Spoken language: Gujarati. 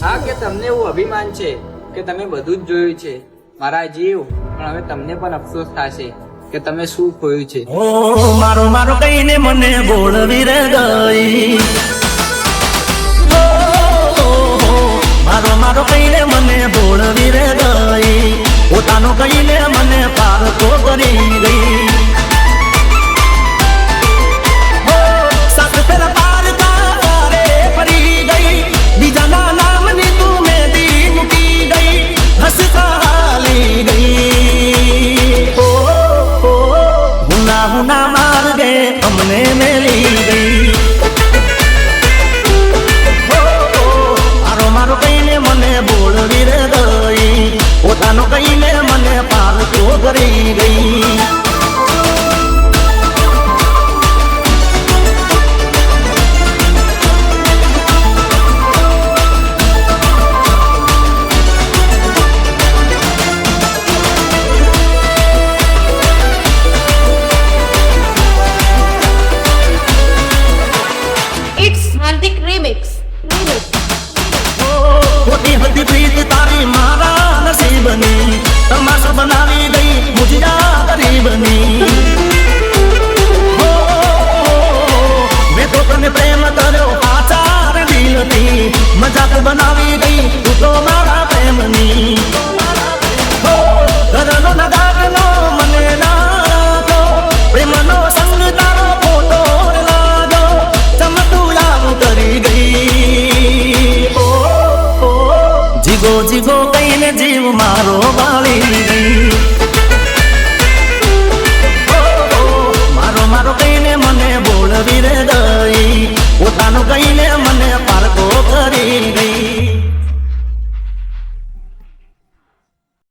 હા કે તમને એવું અભિમાન છે કે તમે બધું જ જોયું છે મારા જીવ, પણ હવે તમને પણ અફસોસ થશે કે તમે શું ખોયું છે. ઓ મારો મારો કહીને મને બોલવી રે ગઈ, મારો મારો કહીને મને બોલવી રે ગઈ, પોતાનો કહીને મને પારકો કરી ગઈ. સાત ફેરા પારકા રે ફરી ગઈ, બીજાના નામની તું મેદી મૂકી ગઈ, હસતા હાલી ગઈ. હુના હુના માર્ગે અમને મેલી ગઈ. મારો કહીને મને બોલવી રે ગઈ, પોતાનો કહીને મને પારકો કરી ગઈ. It's Hardik Remix. ખોટી હતી પ્રીત તારી મારા નસીબની, તમાશા બનાવી ગઈ મુજિયા ગરીબની. મેં તો તને પ્રેમ કર્યો આચાર દિલથી, મજાક બનાવી ગઈ તું તો મારા પ્રેમની. ઘરનો નગારનો મને લાગો, પ્રેમનો સંગ તારો ખોટો લાગો, ચમતું યાદ કરી ગઈ. જીગો જીગો કહીને જીવ મારો બાળી ગઈ. મારો મારો કહીને મને બોલ